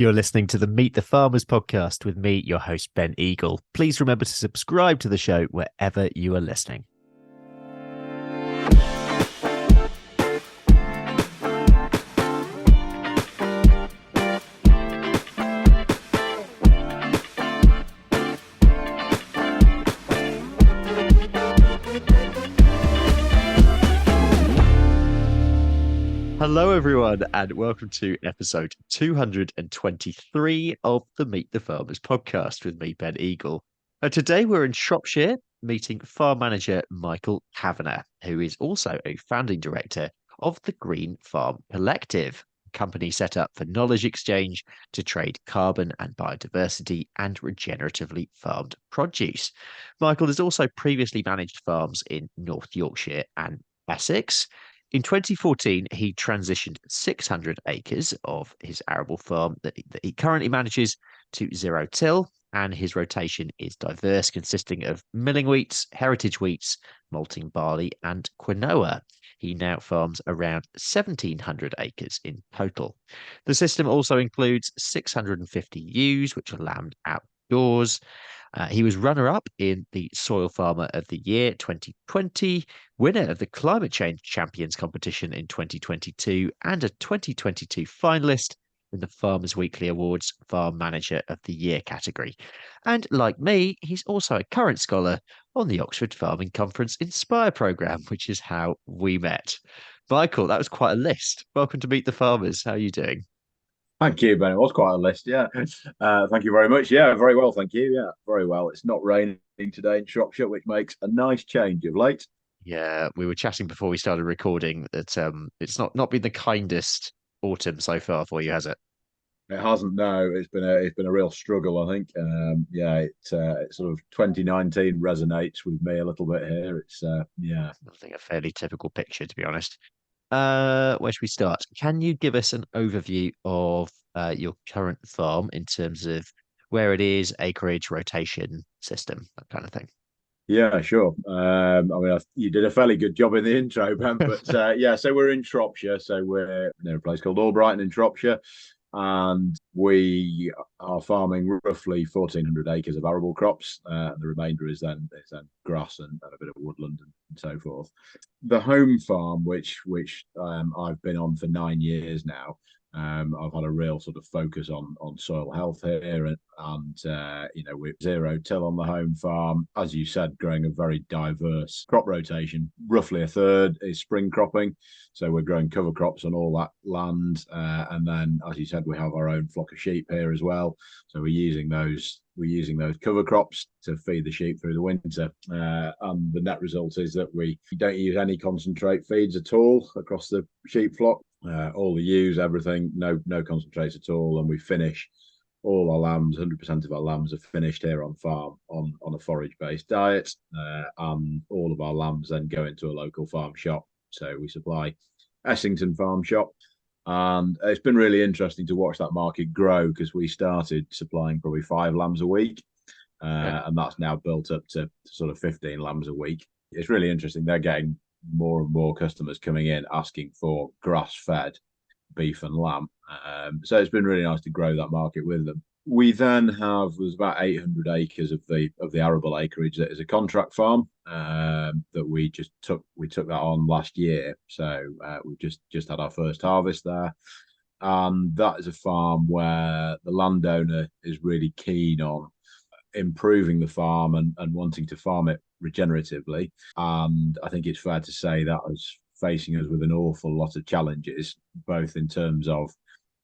You're listening to the Meet the Farmers podcast with me, your host, Ben Eagle. Please remember to subscribe to the show wherever you are listening. Hello, everyone, and welcome to episode 223 of the Meet the Farmers podcast with me, Ben Eagle. Today, we're in Shropshire meeting farm manager Michael Kavanagh, who is also a founding director of the Green Farm Collective, a company set up for knowledge exchange to trade carbon and biodiversity and regeneratively farmed produce. Michael has also previously managed farms in North Yorkshire and Essex. In 2014, he transitioned 600 acres of his arable farm that he currently manages to zero till, and his rotation is diverse, consisting of milling wheats, heritage wheats, malting barley, and quinoa. He now farms around 1,700 acres in total. The system also includes 650 ewes, which are lambed outdoors. He was runner-up in the Soil Farmer of the Year 2020, winner of the Climate Change Champions competition in 2022, and a 2022 finalist in the Farmers Weekly Awards Farm Manager of the Year category. And like me, he's also a current scholar on the Oxford Farming Conference Inspire programme, which is how we met. Michael, that was quite a list. Welcome to Meet the Farmers. How are you doing? Thank you, Ben. It was quite a list. Yeah. Thank you very much. Yeah, very well. Thank you. Yeah, very well. It's not raining today in Shropshire, which makes a nice change of late. Yeah, we were chatting before we started recording that it's not been the kindest autumn so far for you, has it? It hasn't. No, it's been a real struggle. I think. Yeah, it sort of 2019 resonates with me a little bit here. Yeah. I think a fairly typical picture, to be honest. Where should we start? Can you give us an overview of your current farm in terms of where it is, acreage, rotation, system, that kind of thing? Yeah, sure. You did a fairly good job in the intro, Ben. But yeah, so we're in Shropshire. So we're near a place called Albrighton in Shropshire, and we are farming roughly 1,400 acres of arable crops. The remainder is then grass and a bit of woodland and so forth. The home farm, which I've been on for 9 years now. I've had a real sort of focus on soil health here, and we're zero till on the home farm, as you said, growing a very diverse crop rotation. Roughly a third is spring cropping, so we're growing cover crops on all that land, and then, as you said, we have our own flock of sheep here as well. So we're using those cover crops to feed the sheep through the winter, and the net result is that we don't use any concentrate feeds at all across the sheep flock. All the ewes, everything, no concentrates at all, and we finish all our lambs. 100% of our lambs are finished here on farm on a forage-based diet, and all of our lambs then go into a local farm shop. So we supply Essington Farm Shop, and it's been really interesting to watch that market grow, because we started supplying probably 5 lambs a week, Yeah. and that's now built up to sort of 15 lambs a week. It's really interesting. They're getting more and more customers coming in asking for grass-fed beef and lamb. So it's been really nice to grow that market with them. We then there's about 800 acres of the arable acreage that is a contract farm, that we took that on last year. So we've just had our first harvest there. And that is a farm where the landowner is really keen on improving the farm and wanting to farm it regeneratively. And I think it's fair to say that was facing us with an awful lot of challenges, both in terms of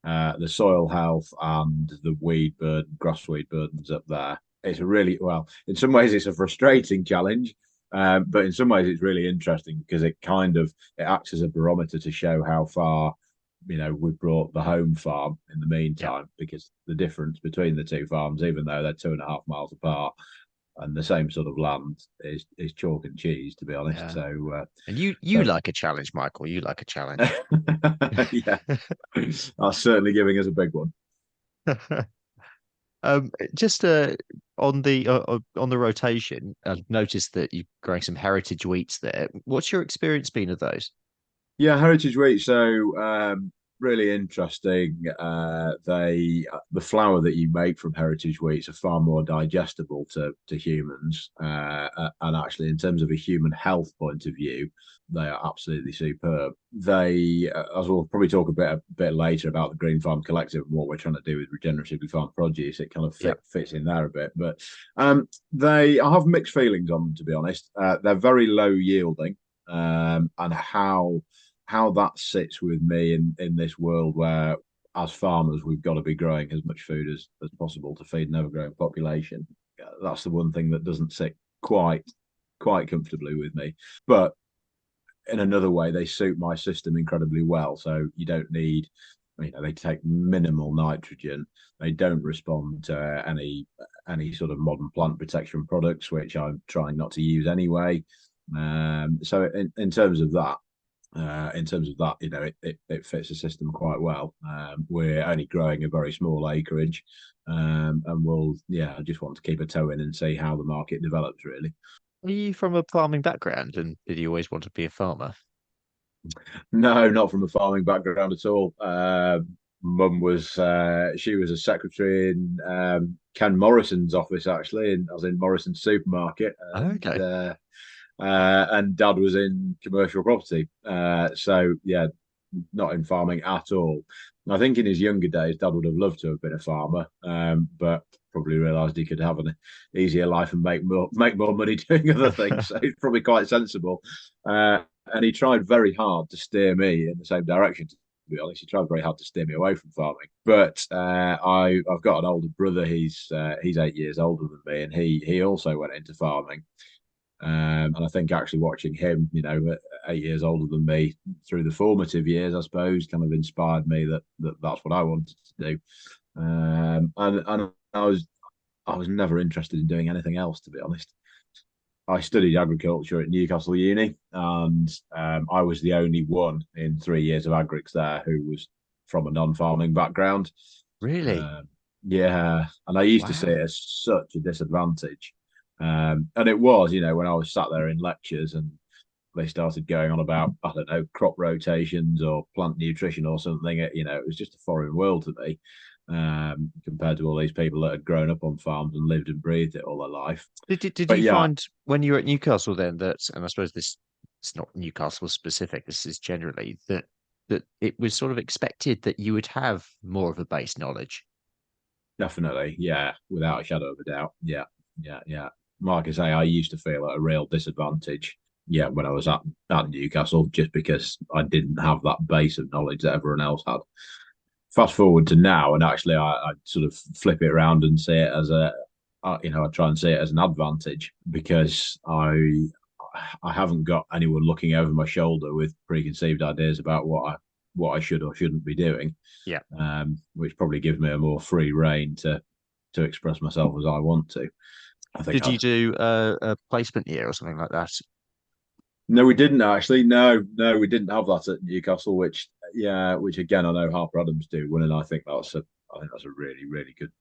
the soil health and the grassweed burdens up there. It's a really, well, in some ways it's a frustrating challenge, but in some ways it's really interesting, because it acts as a barometer to show how far we've brought the home farm in the Yeah. meantime, because the difference between the two farms, even though they're 2.5 miles apart and the same sort of land, is chalk and cheese, to be honest. Yeah. So And you like a challenge, Michael. You like a challenge. yeah, that's certainly giving us a big one. Just on the rotation, I've noticed that you're growing some heritage wheats there. What's your experience been of those? Yeah, heritage wheat. So really interesting. The flour that you make from heritage wheats are far more digestible to humans, and actually, in terms of a human health point of view, they are absolutely superb. As we'll probably talk a bit later about the Green Farm Collective and what we're trying to do with regeneratively farmed produce, it kind of Yeah. fits in there a bit. But I have mixed feelings on them, to be honest. They're very low yielding, and how that sits with me in this world where, as farmers, we've got to be growing as much food as possible to feed an ever-growing population. That's the one thing that doesn't sit quite comfortably with me. But in another way, they suit my system incredibly well. So you don't need, they take minimal nitrogen. They don't respond to any sort of modern plant protection products, which I'm trying not to use anyway. So in terms of that, it fits the system quite well. We're only growing a very small acreage, and I just want to keep a toe in and see how the market develops, really. Are you from a farming background, and did you always want to be a farmer? No, not from a farming background at all. Mum she was a secretary in Ken Morrison's office, actually, as in Morrison's supermarket, Oh, okay. and Dad was in commercial property. So yeah, not in farming at all. And I think in his younger days, Dad would have loved to have been a farmer, but probably realised he could have an easier life and make more money doing other things. So he's probably quite sensible. And he tried very hard to steer me in the same direction. To be honest, he tried very hard to steer me away from farming. But I've got an older brother. He's 8 years older than me, and he also went into farming. And I think actually watching him, 8 years older than me through the formative years, I suppose, kind of inspired me that's what I wanted to do. And I was never interested in doing anything else, to be honest. I studied agriculture at Newcastle Uni, and I was the only one in 3 years of agrics there who was from a non-farming background. Really? Um, yeah, and I used to see it Wow. as such a disadvantage. And it was, when I was sat there in lectures and they started going on about, I don't know, crop rotations or plant nutrition or something, it was just a foreign world to me, compared to all these people that had grown up on farms and lived and breathed it all their life. Did But you yeah, find when you were at Newcastle then that, and I suppose this it's not Newcastle specific, this is generally that it was sort of expected that you would have more of a base knowledge? definitely. Yeah, without a shadow of a doubt. Yeah, yeah, yeah. Like I say, I used to feel at a real disadvantage. Yeah, when I was at Newcastle, just because I didn't have that base of knowledge that everyone else had. Fast forward to now, and actually, I sort of flip it around and see it as I try and see it as an advantage because I haven't got anyone looking over my shoulder with preconceived ideas about what I should or shouldn't be doing, Yeah. which probably gives me a more free rein to express myself as I want to. I think Did I you do a placement year or something like that? No, we didn't actually. No, no, we didn't have that at Newcastle, which again I know Harper Adams do, and I think that's a really really good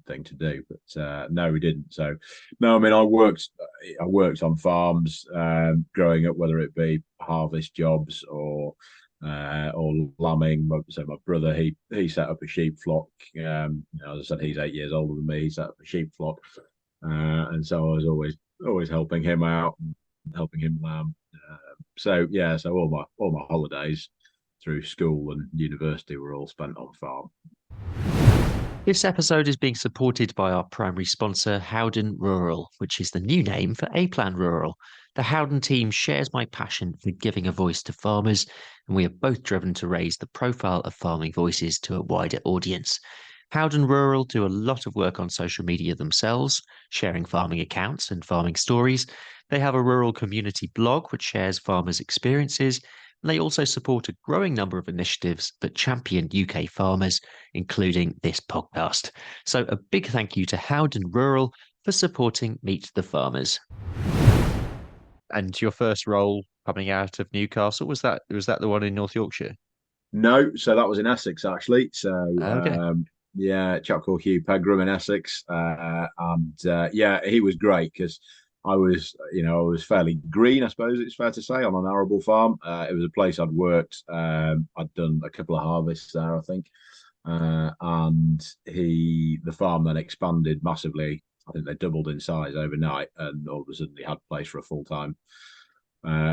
thing to do. But no, we didn't. So no, I mean I worked on farms growing up, whether it be harvest jobs or lambing. So my brother he set up a sheep flock. As I said, he's 8 years older than me. He set up a sheep flock, and so I was always helping him out and helping him lamb. So yeah, so all my holidays through school and university were all spent on farm. This episode is being supported by our primary sponsor, Howden Rural, which is the new name for A Plan Rural. The Howden team shares my passion for giving a voice to farmers, and we are both driven to raise the profile of farming voices to a wider audience. Howden Rural do a lot of work on social media themselves, sharing farming accounts and farming stories. They have a rural community blog which shares farmers' experiences, and they also support a growing number of initiatives that champion UK farmers, including this podcast. So a big thank you to Howden Rural for supporting Meet the Farmers. And your first role coming out of Newcastle, was that the one in North Yorkshire? No, so that was in Essex actually. So Okay. yeah, a chap called Hugh Pegram in Essex, and yeah, he was great because I was fairly green, I suppose it's fair to say, on an arable farm. It was a place I'd worked. I'd done a couple of harvests there, I think. And the farm then expanded massively. I think they doubled in size overnight, and all of a sudden he had place for a full time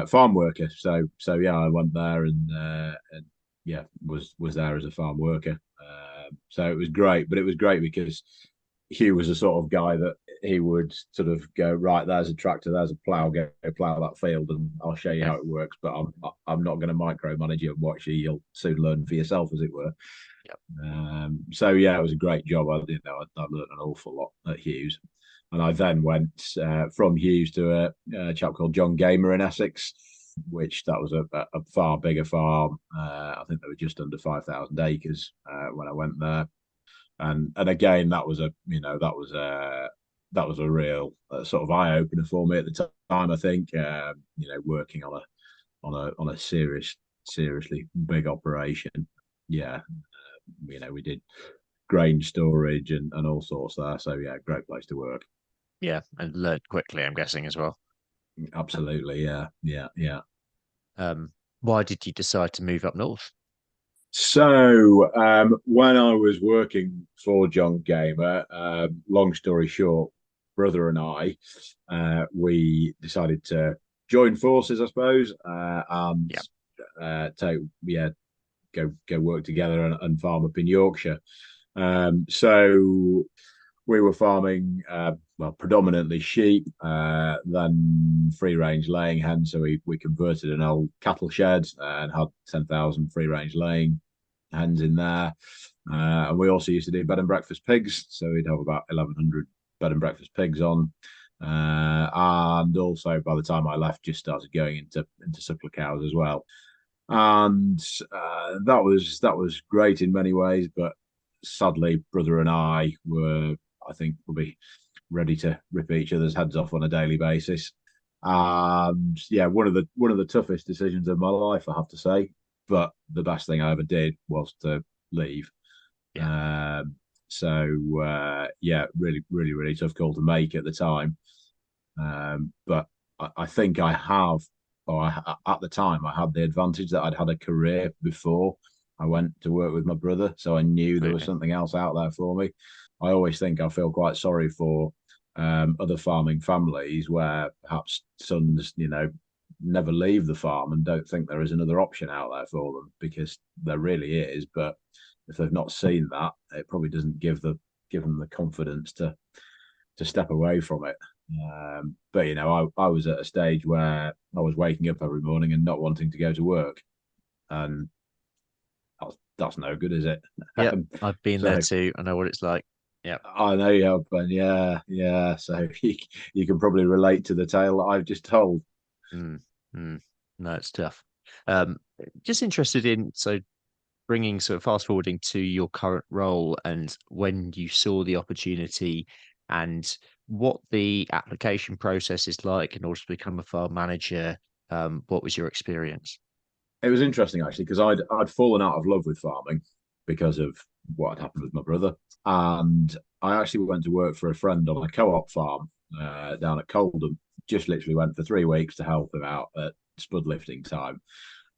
farm worker. So yeah, I went there and yeah, was there as a farm worker. So it was great, but it was great because Hugh was the sort of guy that he would sort of go, right, there's a tractor, there's a plow, go plow that field, and I'll show you Yeah. how it works. But I'm not going to micromanage you and watch you. You'll soon learn for yourself, as it were. Yep. So yeah, it was a great job. I learned an awful lot at Hughes, and I then went from Hughes to a chap called John Gamer in Essex, which that was a far bigger farm. I think they were just under 5,000 acres when I went there, and again that was a real sort of eye opener for me at the time. I think working on a seriously big operation. Yeah, we did grain storage and all sorts there. So yeah, great place to work. Yeah, and learned quickly, I'm guessing as well. Absolutely, yeah, yeah, yeah. Why did you decide to move up north? So when I was working for John Gamer, long story short, brother and I, we decided to join forces, I suppose, and Yeah. take go work together and farm up in Yorkshire. So we were farming, well, predominantly sheep, then free range laying hens. So we converted an old cattle shed and had 10,000 free range laying hens in there. And we also used to do bed and breakfast pigs. So we'd have about 1,100 bed and breakfast pigs on. And also, by the time I left, just started going into suckler cows as well. And that was great in many ways, but sadly, brother and I were, I think, will be ready to rip each other's heads off on a daily basis. And yeah, one of the toughest decisions of my life, I have to say. But the best thing I ever did was to leave. Yeah. Um, yeah, really, really, really tough call to make at the time. But I think I have, at the time, I had the advantage that I'd had a career before I went to work with my brother, so I knew there was Absolutely. something else out there for me. I always think I feel quite sorry for other farming families where perhaps sons, never leave the farm and don't think there is another option out there for them, because there really is. But if they've not seen that, it probably doesn't give them the confidence to step away from it. But I was at a stage where I was waking up every morning and not wanting to go to work, and that's no good, is it? Yep. I've been there So too. I know what it's like. Yep. I know you have, and yeah, yeah. So you can probably relate to the tale that I've just told. Mm, mm. No, it's tough. Um, just interested in bringing sort of fast forwarding to your current role and when you saw the opportunity and what the application process is like in order to become a farm manager. What was your experience? It was interesting actually because I'd fallen out of love with farming because of what had happened with my brother, and I actually went to work for a friend on a co-op farm down at Coldham. Just literally went for 3 weeks to help him out at spud lifting time,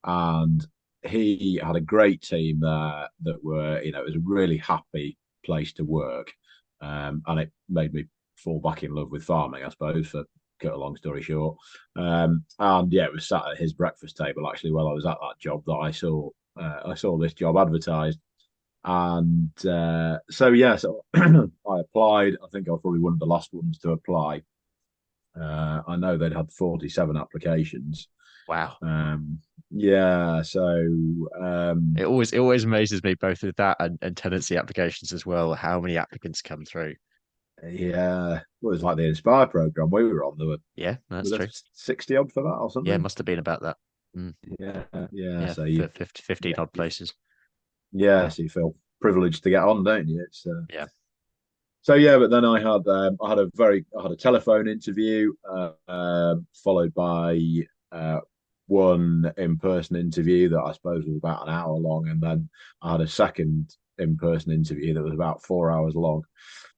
and he had a great team there that were, it was a really happy place to work, and it made me fall back in love with farming, I suppose, for cut a long story short. And yeah, it was sat at his breakfast table actually while I was at that job that I saw this job advertised, and so yeah, so I applied. I think I was probably one of the last ones to apply. I know they'd had 47 applications. Wow. Um, yeah, so It always amazes me both with that and tenancy applications as well, how many applicants come through. yeah, it was like the Inspire program we were on. Yeah, Were that's there true. 60 odd for that or Yeah, something? must have been about that. Mm, Yeah, yeah. yeah, So for 50, 15 yeah, odd places. yeah. Wow. So you feel privileged to get on, don't you? Yeah. So yeah. But then I had a telephone interview, followed by uh, one in person interview that I suppose was about an hour long, and then I had a second in person interview that was about 4 hours long.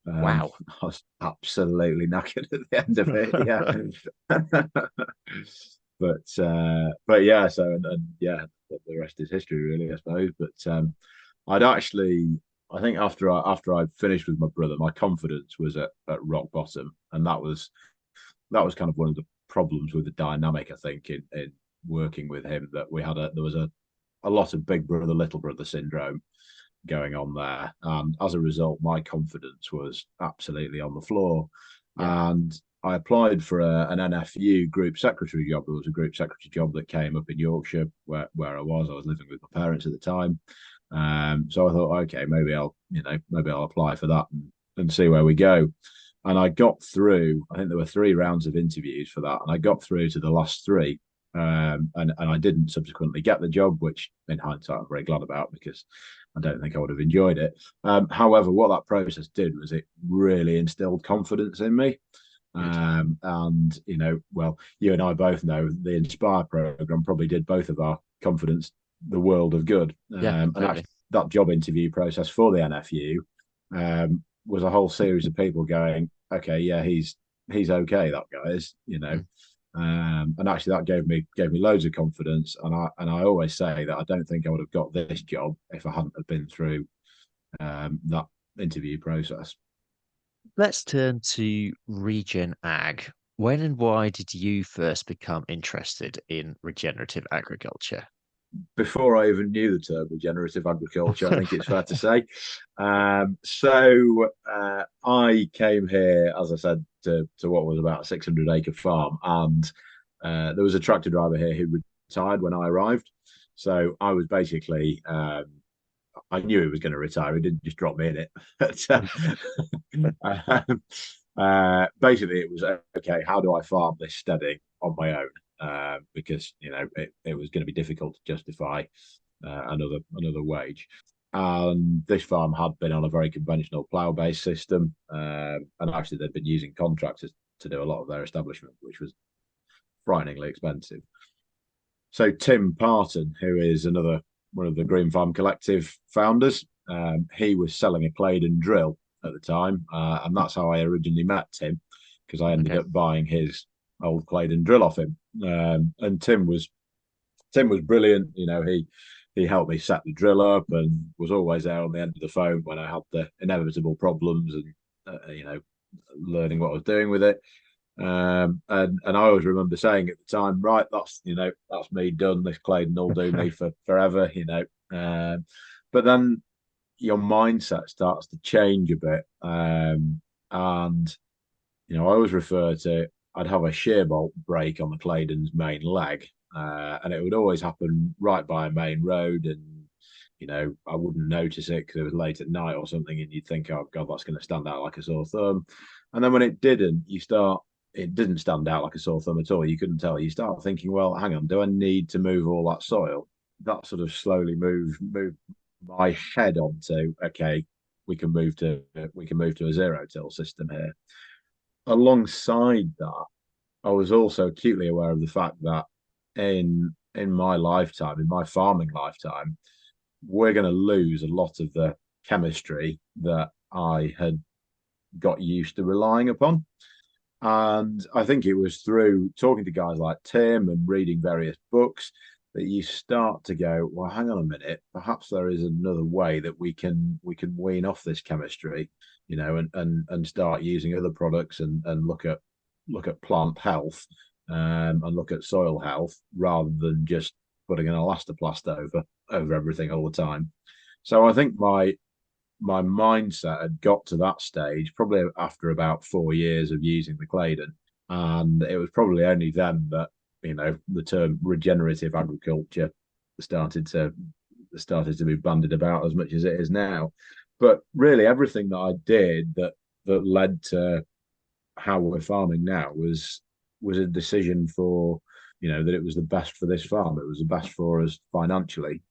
Wow. I was absolutely knackered at the end of it. Yeah, but yeah. So and yeah, the rest is history, really, I suppose. But I'd actually, I think after I finished with my brother, my confidence was at rock bottom, and that was kind of one of the problems with the dynamic. I think in working with him, that there was a lot of big brother little brother syndrome going on there. And as a result, my confidence was absolutely on the floor. Yeah. And I applied for an NFU group secretary job. There was a group secretary job that came up in Yorkshire where I was. I was living with my parents at the time. So I thought, okay, maybe I'll apply for that and see where we go. And I got through, I think there were 3 rounds of interviews for that. And I got through to the last 3. And I didn't subsequently get the job, which in hindsight I'm very glad about because I don't think I would have enjoyed it. However, what that process did was it really instilled confidence in me. Good. And well, you and I both know the Inspire program probably did both of our confidence the world of good. Yeah, And actually, completely. that job interview process for the NFU was a whole series of people going, okay, yeah, he's okay. That guy is, Mm. and actually that gave me loads of confidence. And I always say that I don't think I would have got this job if I hadn't have been through that interview process. Let's turn to Regen Ag. When and why did you first become interested in regenerative agriculture? Before I even knew the term regenerative agriculture, I think it's fair to say. So I came here, as I said, to what was about a 600-acre farm, and there was a tractor driver here who retired when I arrived. So I was basically, I knew he was going to retire. He didn't just drop me in it. Basically, it was okay. How do I farm this steady on my own? Because it was going to be difficult to justify another wage. And this farm had been on a very conventional plough-based system, and actually they'd been using contractors to do a lot of their establishment, which was frighteningly expensive. So Tim Parton, who is another one of the Green Farm Collective founders, he was selling a Claydon drill at the time, and that's how I originally met Tim, because I ended Okay. up buying his old Claydon drill off him. And Tim was brilliant. He helped me set the drill up and was always there on the end of the phone when I had the inevitable problems and learning what I was doing with it. And I always remember saying at the time, right, that's me done. This Claydon will do me for forever. But then your mindset starts to change a bit, and I always refer to I'd have a shear bolt break on the Claydon's main leg, and it would always happen right by a main road, and I wouldn't notice it because it was late at night or something, and you'd think, oh God, that's going to stand out like a sore thumb. And then when it didn't stand out like a sore thumb at all. You couldn't tell. You start thinking, well, hang on, do I need to move all that soil? That sort of slowly moved my head onto, okay, we can move to a zero till system here. Alongside that, I was also acutely aware of the fact that in my lifetime, in my farming lifetime, we're going to lose a lot of the chemistry that I had got used to relying upon. And I think it was through talking to guys like Tim and reading various books that you start to go, well, hang on a minute, perhaps there is another way that we can wean off this chemistry, and start using other products and look at plant health, and look at soil health rather than just putting an elastoplast over everything all the time. So I think my mindset had got to that stage probably after about 4 years of using the Claydon. And it was probably only then that, the term regenerative agriculture started to started to be bandied about as much as it is now. But really everything that I did that led to how we're farming now was a decision for, that it was the best for this farm. It was the best for us financially.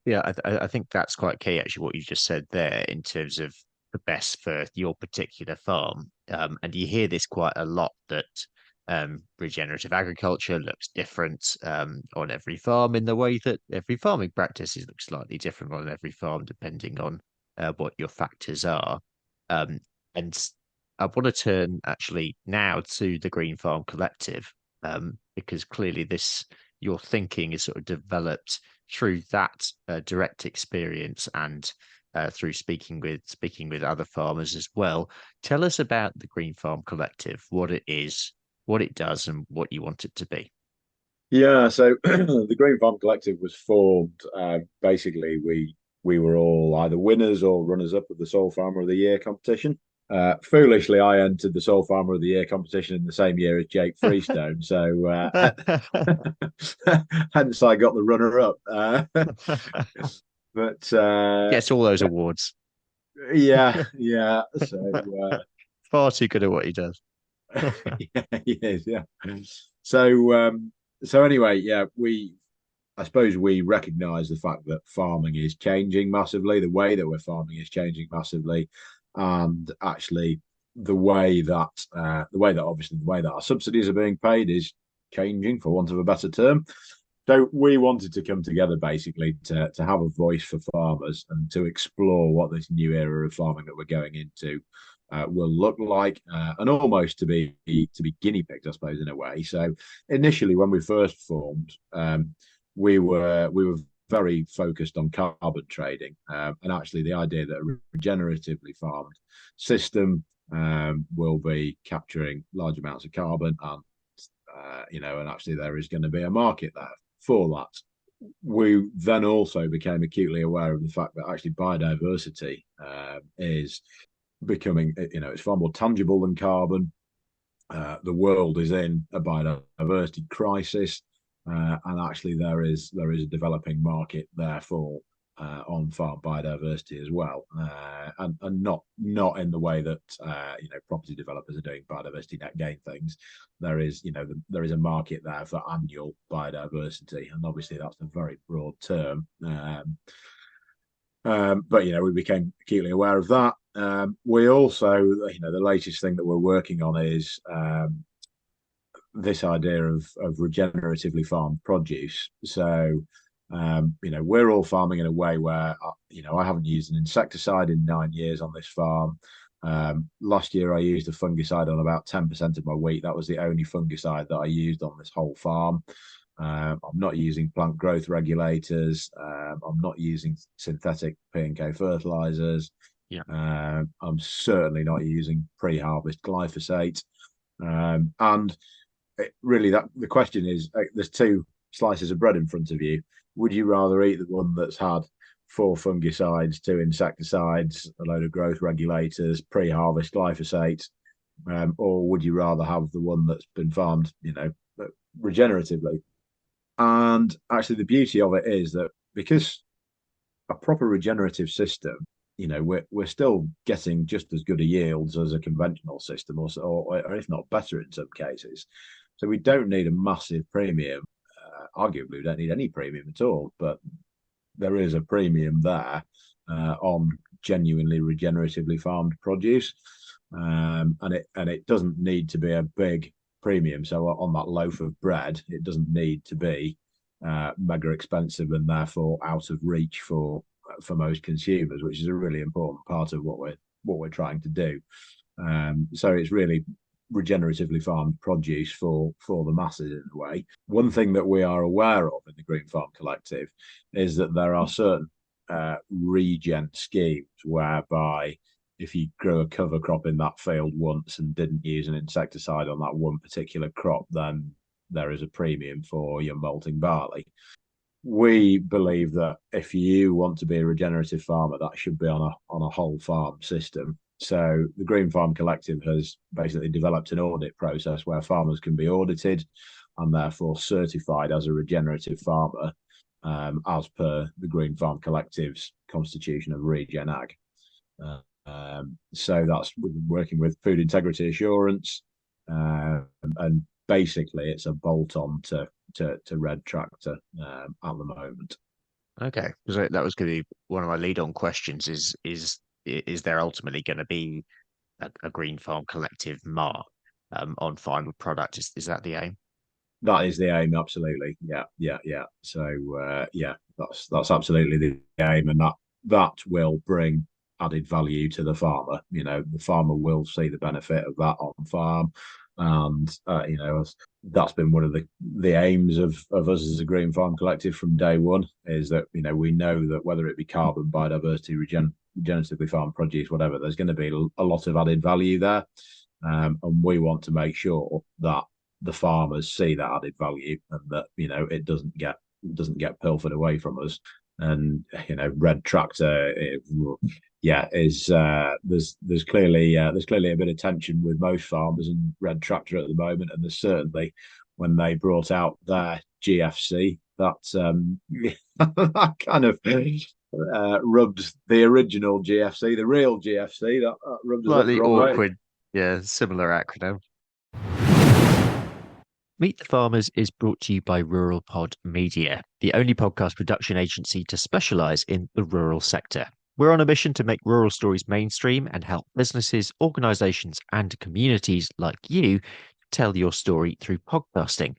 Yeah, I think that's quite key, actually, what you just said there in terms of the best for your particular farm. And you hear this quite a lot that regenerative agriculture looks different on every farm in the way that every farming practices look slightly different on every farm, depending on what your factors are. And I want to turn actually now to the Green Farm Collective, because clearly your thinking is sort of developed through that direct experience and through speaking with other farmers as well. Tell us about the Green Farm Collective, what it is, what it does, and what you want it to be. Yeah, so the Green Farm Collective was formed. Basically, we were all either winners or runners up of the Sole Farmer of the Year competition. Foolishly, I entered the Sole Farmer of the Year competition in the same year as Jake Freestone, so hence I got the runner up. But Gets all those awards. yeah, yeah. So Far too good at what he does. yeah, he is. Yeah. So so anyway, yeah, I suppose we recognise the fact that farming is changing massively. The way that we're farming is changing massively, and actually, the way that our subsidies are being paid is changing, for want of a better term. So we wanted to come together basically to have a voice for farmers and to explore what this new era of farming that we're going into will look like, and almost to be guinea pigs, I suppose, in a way. So initially, when we first formed, we were very focused on carbon trading, and actually the idea that a regeneratively farmed system will be capturing large amounts of carbon, and and actually there is going to be a market there for that. We then also became acutely aware of the fact that actually biodiversity is becoming, it's far more tangible than carbon. The world is in a biodiversity crisis, and actually there is a developing market there for on-farm biodiversity as well, and not in the way that property developers are doing biodiversity net gain things. There is a market there for annual biodiversity, and obviously that's a very broad term. But we became acutely aware of that. We also, the latest thing that we're working on is this idea of regeneratively farmed produce. So, we're all farming in a way where, I haven't used an insecticide in 9 years on this farm. Last year, I used a fungicide on about 10% of my wheat. That was the only fungicide that I used on this whole farm. I'm not using plant growth regulators. I'm not using synthetic P&K fertilizers. Yeah. I'm certainly not using pre-harvest glyphosate. And really, that the question is, there's two slices of bread in front of you. Would you rather eat the one that's had 4 fungicides, 2 insecticides, a load of growth regulators, pre-harvest glyphosate, or would you rather have the one that's been farmed, regeneratively? And actually, the beauty of it is that because a proper regenerative system, we're still getting just as good a yields as a conventional system, or if not better in some cases. So we don't need a massive premium. Arguably, we don't need any premium at all, but there is a premium there on genuinely regeneratively farmed produce, and it doesn't need to be a big premium. So on that loaf of bread, it doesn't need to be mega expensive and therefore out of reach for most consumers, which is a really important part of what we're trying to do. So it's really regeneratively farmed produce for the masses in a way. One thing that we are aware of in the Green Farm Collective is that there are certain regen schemes whereby if you grew a cover crop in that field once and didn't use an insecticide on that one particular crop, then there is a premium for your malting barley. We believe that if you want to be a regenerative farmer, that should be on a whole farm system. So the Green Farm Collective has basically developed an audit process where farmers can be audited and therefore certified as a regenerative farmer, as per the Green Farm Collective's constitution of Regen Ag. So that's working with Food Integrity Assurance, and basically it's a bolt-on to Red Tractor at the moment. Okay, because that was going to be one of my lead-on questions. Is there ultimately going to be a Green Farm Collective mark on final product? Is that the aim? That is the aim, absolutely. Yeah, yeah, yeah. So yeah, that's absolutely the aim, and that will bring added value to the farmer. The farmer will see the benefit of that on farm, and that's been one of the aims of us as a green farm collective from day one, is that we know that whether it be carbon, biodiversity, regeneratively farmed produce, whatever, there's going to be a lot of added value there, and we want to make sure that the farmers see that added value, and that it doesn't get pilfered away from us. And red tractor, is there's clearly a bit of tension with most farmers and red tractor at the moment, and there's certainly, when they brought out their GFC, that that kind of rubbed the original GFC, the real GFC, that rubbed us up the Slightly wrong way. awkward. Yeah, similar acronym. Meet the Farmers is brought to you by Rural Pod Media, the only podcast production agency to specialise in the rural sector. We're on a mission to make rural stories mainstream and help businesses, organisations, and communities like you tell your story through podcasting.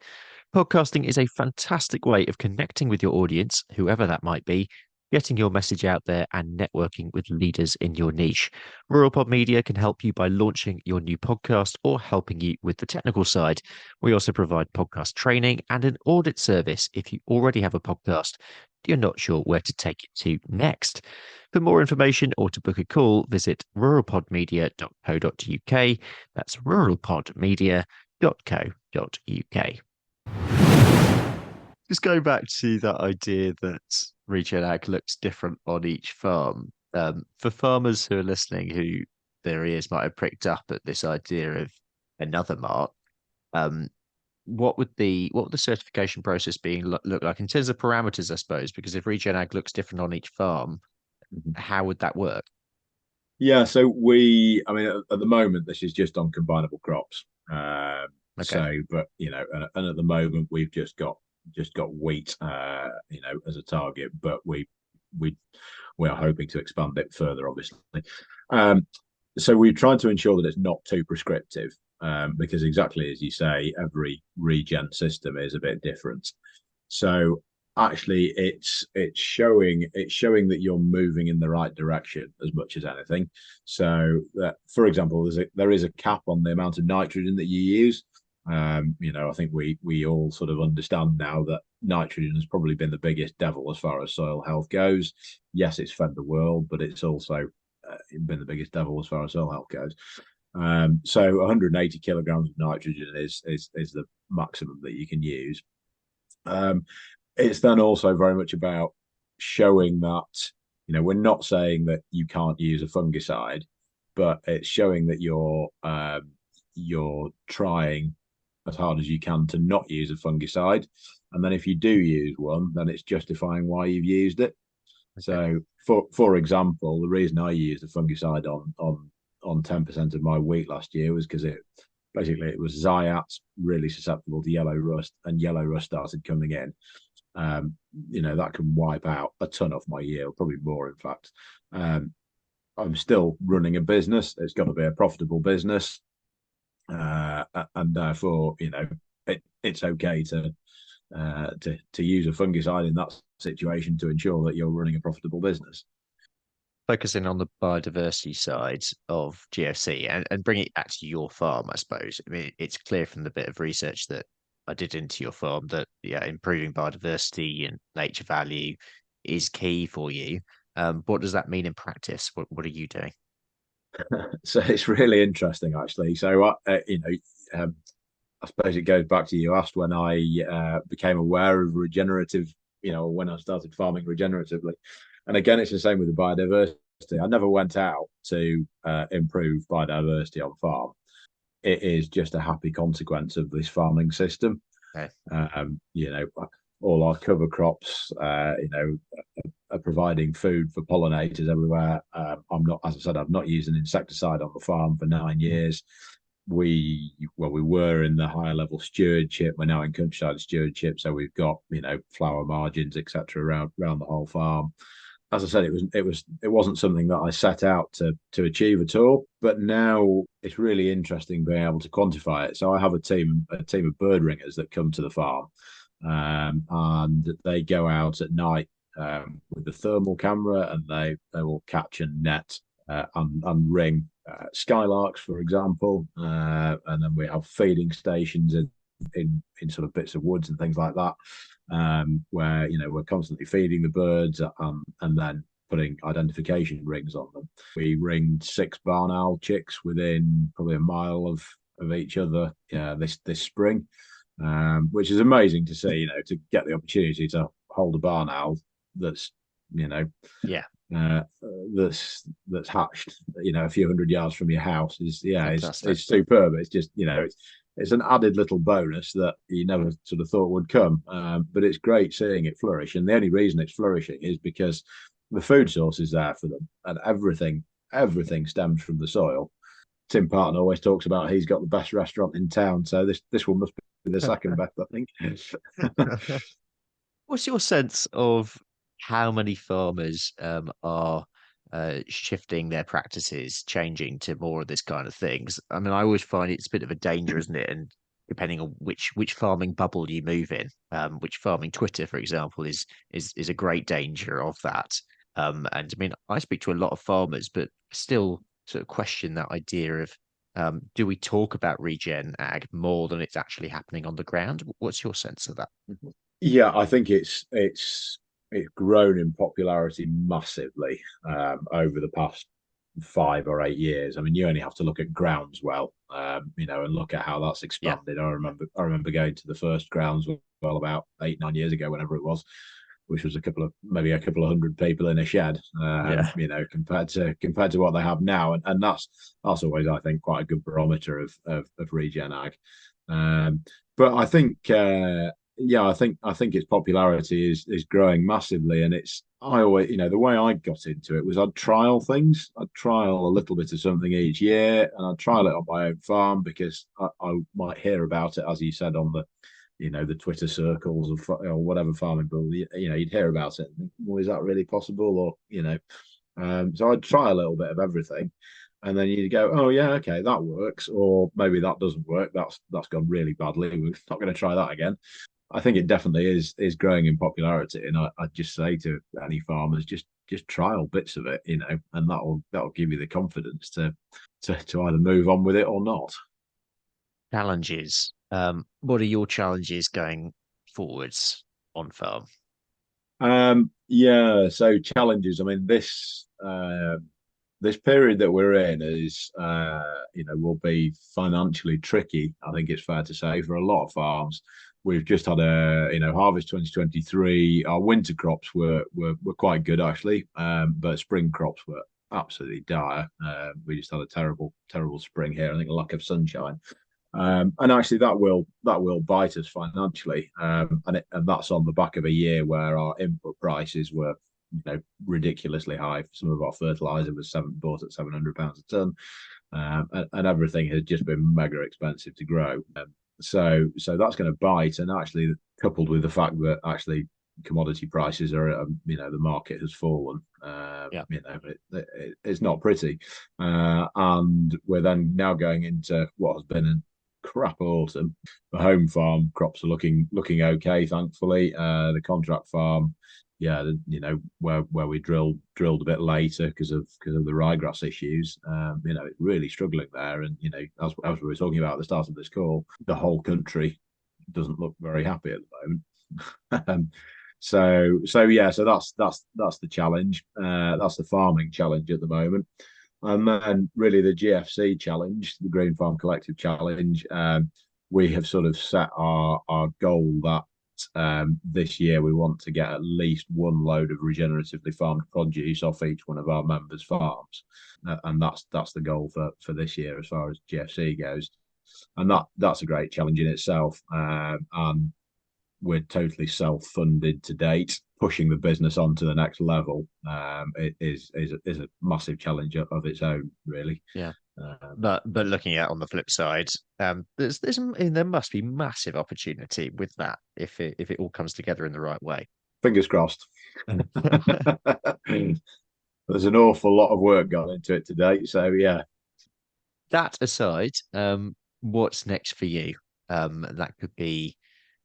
Podcasting is a fantastic way of connecting with your audience, whoever that might be, getting your message out there and networking with leaders in your niche. Rural Pod Media can help you by launching your new podcast or helping you with the technical side. We also provide podcast training and an audit service if you already have a podcast. You're not sure where to take it to next. For more information or to book a call, visit ruralpodmedia.co.uk. That's ruralpodmedia.co.uk. Just going back to that idea that Regen Ag looks different on each farm. For farmers who are listening, who their ears might have pricked up at this idea of another mark, um, what would the certification process look like in terms of parameters, I suppose? Because if Regen Ag looks different on each farm, how would that work? Yeah, so I mean, at the moment, this is just on combinable crops. Okay. But and at the moment, we've just got wheat, as a target, but we we are hoping to expand it further, obviously. Um, so we've tried to ensure that it's not too prescriptive, because exactly as you say, every regen system is a bit different. So actually, it's showing that you're moving in the right direction as much as anything. So that, for example, there is a cap on the amount of nitrogen that you use. I think we all sort of understand now that nitrogen has probably been the biggest devil as far as soil health goes. Yes, it's fed the world, but it's also been the biggest devil as far as soil health goes. So 180 kilograms of nitrogen is the maximum that you can use. It's then also very much about showing that we're not saying that you can't use a fungicide, but it's showing that you're trying as hard as you can to not use a fungicide, and then if you do use one, then it's justifying why you've used it. Okay. So, for example, the reason I used a fungicide on 10% of my wheat last year was because it was Zayat, really susceptible to yellow rust, and yellow rust started coming in. That can wipe out a ton of my yield, probably more, in fact. I'm still running a business. It's got to be a profitable business. And therefore, it's okay to use a fungicide in that situation to ensure that you're running a profitable business. Focusing on the biodiversity side of GFC and bring it back to your farm, I suppose. I mean, it's clear from the bit of research that I did into your farm that, yeah, improving biodiversity and nature value is key for you. What does that mean in practice? What are you doing? So it's really interesting, actually. So, I suppose it goes back to you asked when I became aware of regenerative, when I started farming regeneratively. And again, it's the same with the biodiversity. I never went out to improve biodiversity on farm. It is just a happy consequence of this farming system. Okay. All our cover crops, are providing food for pollinators everywhere. As I said, I've not used an insecticide on the farm for 9 years. We were in the higher level stewardship. We're now in countryside stewardship, so we've got flower margins, etc., around the whole farm. As I said, it wasn't something that I set out to achieve at all. But now it's really interesting being able to quantify it. So I have a team of bird ringers that come to the farm, and they go out at night with the thermal camera, and they will catch and net and ring skylarks, for example, and then we have feeding stations in sort of bits of woods and things like that, where we're constantly feeding the birds and then putting identification rings on them. We ringed 6 barn owl chicks within probably a mile of each other this spring, which is amazing to see. To get the opportunity to hold a barn owl that's Yeah, uh, that's hatched, a few hundred yards from your house is fantastic. it's superb. It's just it's an added little bonus that you never sort of thought would come. But it's great seeing it flourish, and the only reason it's flourishing is because the food source is there for them, and everything stems from the soil. Tim Parton always talks about he's got the best restaurant in town, so this one must be the second best, I think. What's your sense of how many farmers are shifting their practices, changing to more of this kind of things? I mean, I always find it's a bit of a danger, isn't it? And depending on which farming bubble you move in, which farming Twitter, for example, is a great danger of that. And I mean, I speak to a lot of farmers, but still sort of question that idea of do we talk about regen ag more than it's actually happening on the ground? What's your sense of that? Yeah, I think it's grown in popularity massively over the past 5 or 8 years. I mean, you only have to look at Groundswell, and look at how that's Yeah, expanded. I remember going to the first Groundswell about 8, 9 years ago, whenever it was, which was maybe a couple of hundred people in a shed, yeah. compared to what they have now, and that's always, I think, quite a good barometer of regen ag. Um, but I think I think its popularity is growing massively, and I always, the way I got into it was I'd trial things. I'd trial a little bit of something each year, and I'd trial it on my own farm because I might hear about it, as you said, on the Twitter circles or whatever farming bill. You'd hear about it and think, well, is that really possible? Or so I'd try a little bit of everything, and then you go, oh yeah, okay, that works, or maybe that doesn't work. That's gone really badly. We're not going to try that again. I think it definitely is growing in popularity, and I'd just say to any farmers, just trial bits of it, and that'll give you the confidence to either move on with it or not. Challenges. What are your challenges going forwards on farm? Yeah, so challenges. I mean, this period that we're in is will be financially tricky. I think it's fair to say for a lot of farms. We've just had a harvest 2023. Our winter crops were quite good actually, but spring crops were absolutely dire. We just had a terrible spring here. I think a lack of sunshine. And actually, that will bite us financially, and that's on the back of a year where our input prices were, ridiculously high. Some of our fertilizer was bought at £700 a ton, and everything has just been mega expensive to grow. So that's going to bite, and actually, coupled with the fact that actually commodity prices are, the market has fallen. Yeah. It's not pretty, and we're then now going into what has been a crap autumn. The home farm crops are looking okay, thankfully. The contract farm, yeah, where we drilled a bit later because of the ryegrass issues. It's really struggling there, and as we were talking about at the start of this call, the whole country doesn't look very happy at the moment. So that's the challenge. That's the farming challenge at the moment. And then really the GFC challenge, the Green Farm Collective Challenge, we have sort of set our goal that this year we want to get at least one load of regeneratively farmed produce off each one of our members' farms, and that's the goal for this year as far as GFC goes, and that's a great challenge in itself, and we're totally self-funded to date. Pushing the business on to the next level it is a massive challenge of its own, really. Yeah. Um, But looking at on the flip side, there must be massive opportunity with that if it all comes together in the right way. Fingers crossed. There's an awful lot of work gone into it to date, so yeah. That aside, what's next for you? That could be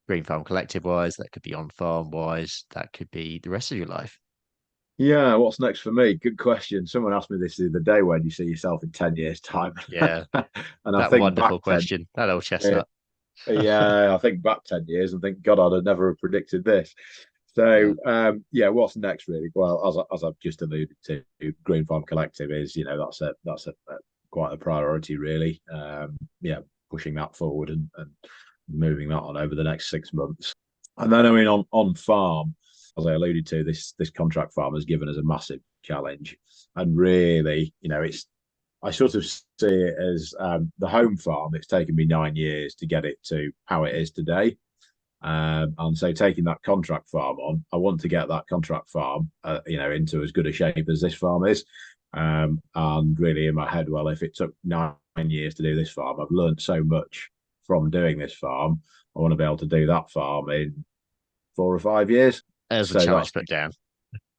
Green Farm Collective wise, that could be on farm wise, that could be the rest of your life. Yeah, what's next for me? Good question. Someone asked me this the other day. Where do you see yourself in 10 years' time? Yeah, And I that think wonderful back 10, question. That old uh, chestnut. yeah, I think back 10 years and think, God, I'd have never have predicted this. Yeah, So, yeah, what's next really? Well, as I've just alluded to, Green Farm Collective is, that's a quite a priority really. Yeah, pushing that forward and moving that on over the next 6 months. And then, I mean, on farm, as I alluded to, this contract farm has given us a massive challenge. And really, it's I sort of see it as the home farm. It's taken me 9 years to get it to how it is today. And so taking that contract farm on, I want to get that contract farm, into as good a shape as this farm is. And really in my head, well, if it took 9 years to do this farm, I've learned so much from doing this farm. I want to be able to do that farm in 4 or 5 years. there's a So challenge that's put down.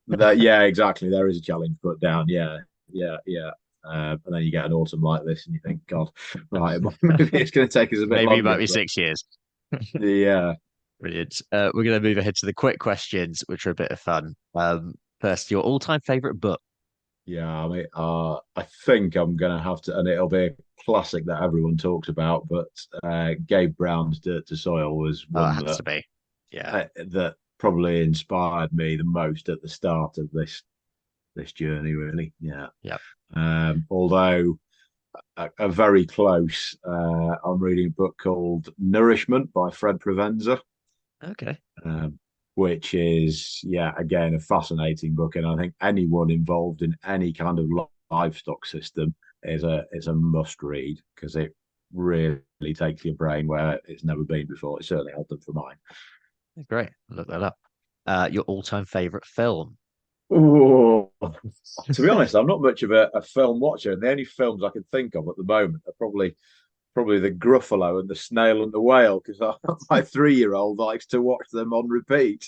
that. Yeah, exactly. There is a challenge put down. Yeah, yeah, yeah. And then you get an autumn like this, and you think, God, right, maybe it's going to take us a bit Maybe it longer. might be But 6 years. yeah, Brilliant. We're going to move ahead to the quick questions, which are a bit of fun. First, your all-time favorite book. yeah. I mean, I think I'm going to have to, and it'll be a classic that everyone talks about. But Gabe Brown's Dirt to Soil was Oh, it one has that to be. Yeah. that probably inspired me the most at the start of this journey. Really, yeah. Yeah. Although a very close. I'm reading a book called Nourishment by Fred Provenza, Okay. um, which is, yeah, again, a fascinating book. And I think anyone involved in any kind of livestock system is a must read because it really takes your brain where it's never been before. It certainly has done for mine. Great. Look that up. Your all-time favorite film. Oh, to be honest, I'm not much of a film watcher, and the only films I can think of at the moment are probably the Gruffalo and the Snail and the Whale because my 3-year-old likes to watch them on repeat.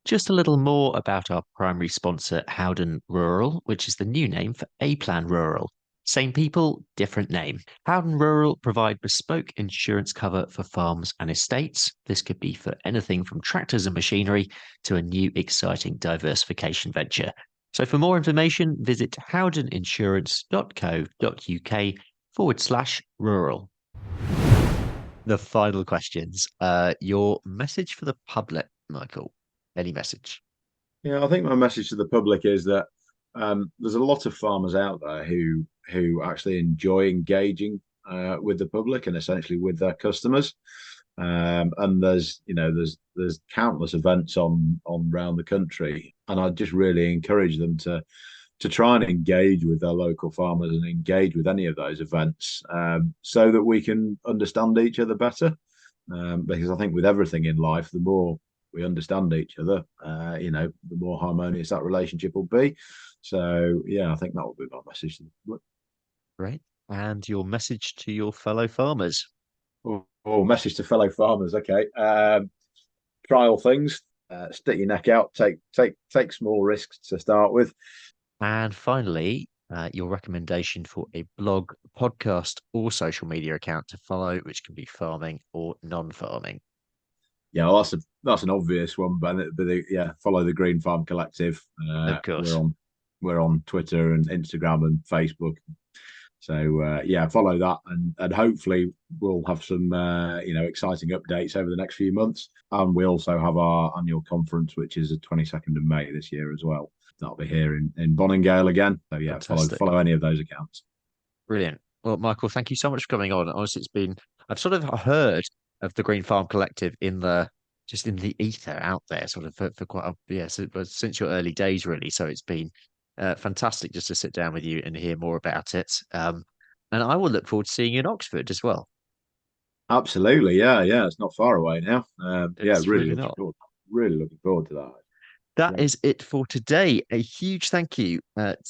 Just a little more about our primary sponsor, Howden Rural, which is the new name for A Plan Rural. Same people, different name. Howden Rural provide bespoke insurance cover for farms and estates. This could be for anything from tractors and machinery to a new exciting diversification venture. So for more information, visit howdeninsurance.co.uk/rural. The final questions. Your message for the public, Michael. Any message? Yeah, I think my message to the public is that there's a lot of farmers out there who actually enjoy engaging with the public and essentially with their customers. And there's countless events on around the country, and I just really encourage them to try and engage with their local farmers and engage with any of those events, so that we can understand each other better. Because I think with everything in life, the more we understand each other, the more harmonious that relationship will be. So yeah, I think that will be my message to the public. Great. And your message to your fellow farmers. Message to fellow farmers. Okay, trial things, stick your neck out, take small risks to start with. And finally, your recommendation for a blog, podcast, or social media account to follow, which can be farming or non-farming. Yeah, well, that's an obvious one, but yeah, follow the Green Farm Collective. Of We're course. on Twitter and Instagram and Facebook. So yeah, follow that, and hopefully we'll have some exciting updates over the next few months. And we also have our annual conference, which is the 22nd of May this year as well. That'll be here in Boningale again. So yeah, Fantastic. follow any of those accounts. Brilliant. Well, Michael, thank you so much for coming on. Honestly, I've sort of heard of the Green Farm Collective just in the ether out there, sort of for quite since your early days, really. So it's been fantastic just to sit down with you and hear more about it. And I will look forward to seeing you in Oxford as well. Absolutely, yeah, yeah. It's not far away now. Yeah, It's really not. really looking forward to that. That Yeah. is it for today. A huge thank you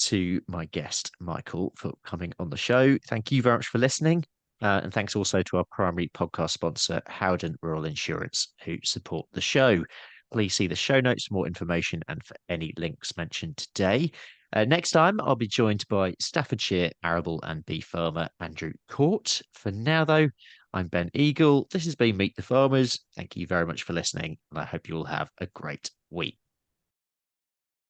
to my guest, Michael, for coming on the show. Thank you very much for listening. And thanks also to our primary podcast sponsor, Howden Rural Insurance, who support the show. Please see the show notes for more information and for any links mentioned today. Next time, I'll be joined by Staffordshire arable and beef farmer Andrew Court. For now, though, I'm Ben Eagle. This has been Meet the Farmers. Thank you very much for listening, and I hope you all have a great week.